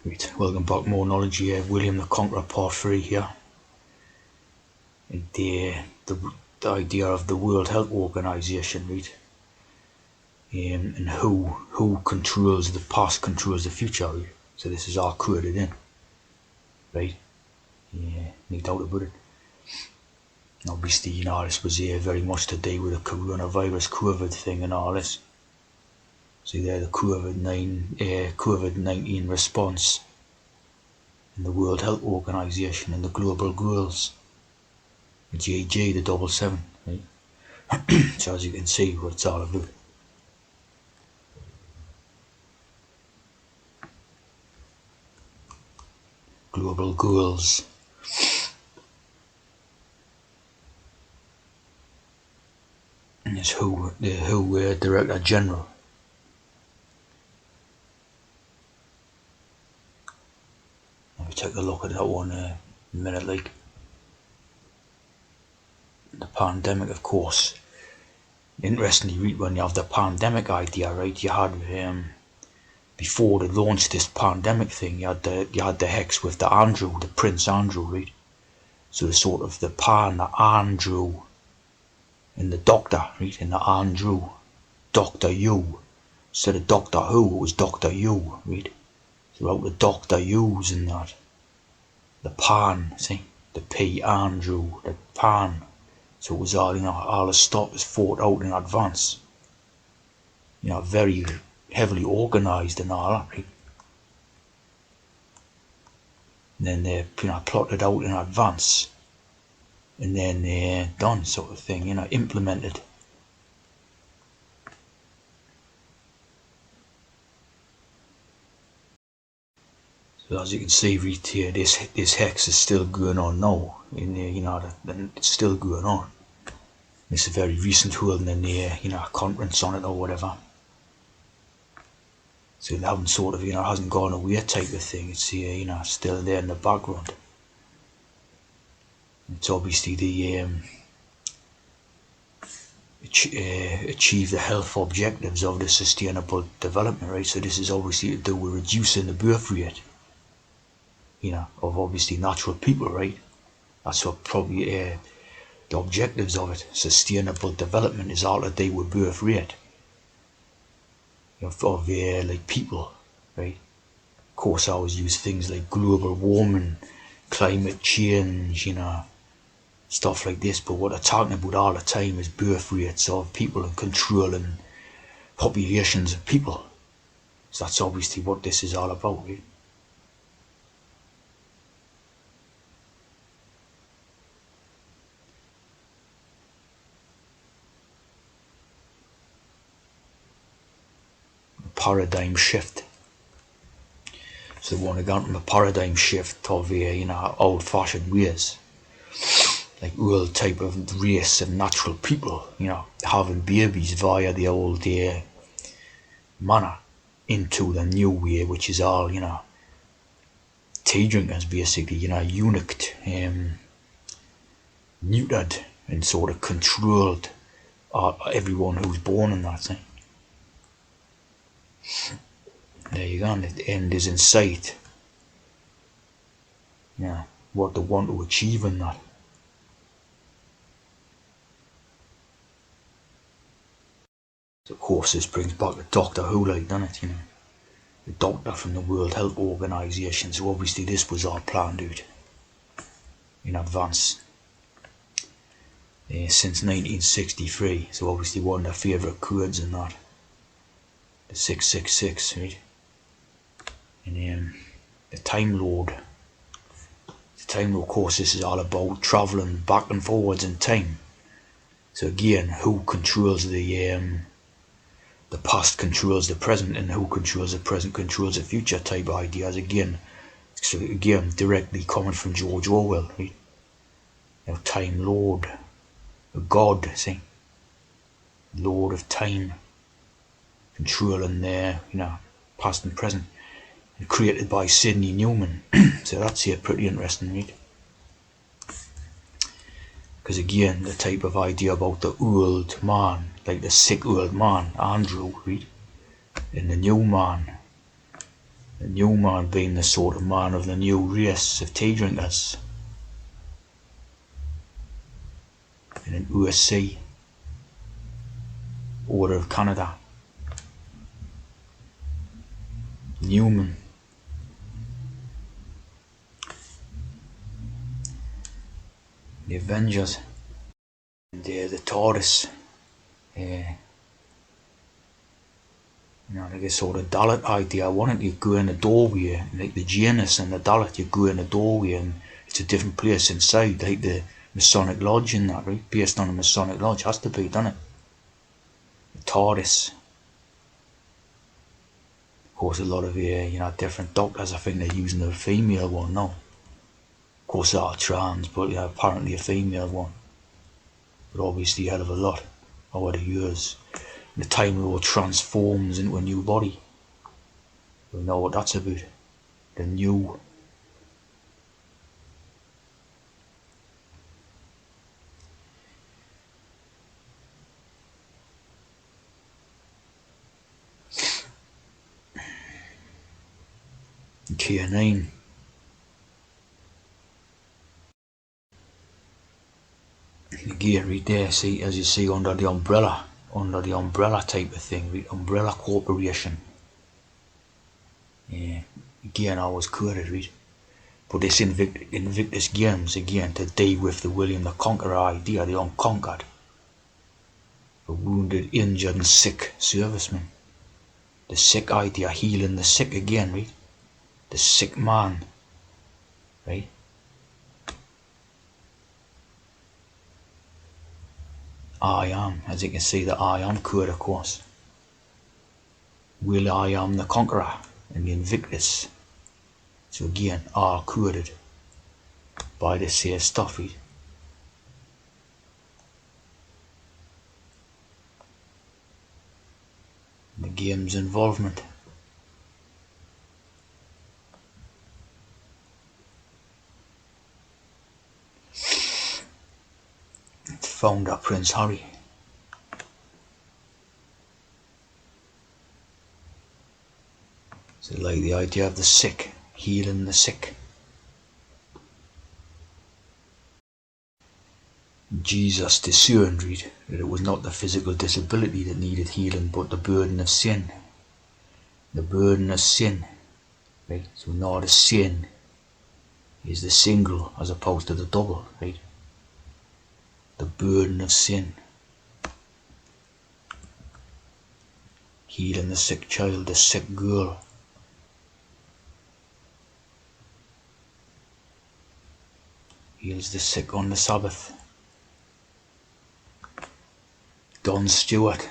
Right, welcome back, more knowledge here. William the Conqueror part 3 here. And the idea of the World Health Organization, right? And who controls the past, controls the future, right? So this is all coded in, right? Yeah, no doubt about it. Obviously, this was very much to do with the coronavirus, COVID thing and all this. See there, the COVID-19 response and the World Health Organization and the global goals. The JJ, the 777, right? So as you can see what it's all about. Global goals. And it's WHO Director General. Let me take a look at that one in a minute, like. The pandemic, of course. Interestingly, when you have the pandemic idea, right, you had before they launched this pandemic thing, you had the hex with the Andrew, the Prince Andrew, right? So the sort of the Andrew and the Doctor, right? And the Andrew, Doctor You. Instead of Doctor Who, it was Doctor You, right? So out the Doctor U's and that. The Pan, see? The P Andrew, the Pan. So it was all, all the stuff was thought out in advance. Very heavily organised and all that, right? And then they, plotted out in advance. And then done, sort of thing, implemented. So as you can see right here, this hex is still going on now. And it's still going on. It's a very recent holding in a conference on it or whatever. So they haven't sort of, hasn't gone away type of thing. It's still there in the background. It's obviously the achieve the health objectives of the sustainable development, right? So this is obviously to do with reducing the birth rate, of obviously natural people, right? That's what probably the objectives of it. Sustainable development is all to do with birth rate of like people, right? Of course, I always use things like global warming, climate change, stuff like this. But what they're talking about all the time is birth rates of people and controlling populations of people. So that's obviously what this is all about, right? Paradigm shift. So we want to go from a paradigm shift of old-fashioned ways, like old type of race of natural people, having babies via the old manner, into the new way, which is all tea drinkers basically, eunuched, neutered, and sort of controlled everyone who's born in that thing. There you go, the end is in sight. What they want to achieve in that. So of course this brings back the Doctor Who, like, doesn't it? The doctor from the World Health Organization. So obviously this was all planned out in advance since 1963. So obviously one of their favourite codes in that, the 666, right? And the Time Lord. The Time Lord, of course, this is all about travelling back and forwards in time. So again, who controls the past controls the present, and who controls the present controls the future type of ideas again. So again, directly coming from George Orwell, right? Time Lord, a god, see? Lord of time, controlling their, past and present, and created by Sidney Newman. So that's here pretty interesting, right? Because again, the type of idea about the old man, like the sick old man, Andrew, right? And the new man, The new man being the sort of man of the new race of tea drinkers. In an USC, Order of Canada. Newman. The Avengers. And the Taurus. Like a sort of Dalit idea. Why don't you go in the doorway, like the Janus and the Dalit, you go in the doorway and it's a different place inside, like the Masonic Lodge and that, right? Based on the Masonic Lodge, has to be, doesn't it? The Taurus. Of course, a lot of different doctors, I think they're using the female one now. Of course, they are trans, but apparently a female one. But obviously, a hell of a lot over the years. The Time Lord transforms into a new body. We know what that's about. The new. K9. Again, right there, see, as you see under the umbrella type of thing, right? Umbrella corporation. Yeah, again, I was quoted, right? But this Invictus Games, again, to deal with the William the Conqueror idea, the unconquered. The wounded, injured and sick servicemen. The sick idea, healing the sick again, right? The sick man, right? I am, as you can see, the I am code, of course. Will I am the Conqueror and the Invictus. So again, are coded by this here stuff, right? The game's involvement. Founder Prince Harry. So like the idea of the sick, healing the sick. Jesus discerned, right, that it was not the physical disability that needed healing, but the burden of sin. The burden of sin, right? So now the sin is the single as opposed to the double, right? The burden of sin. Healing the sick child, the sick girl. Heals the sick on the Sabbath. Don Stewart,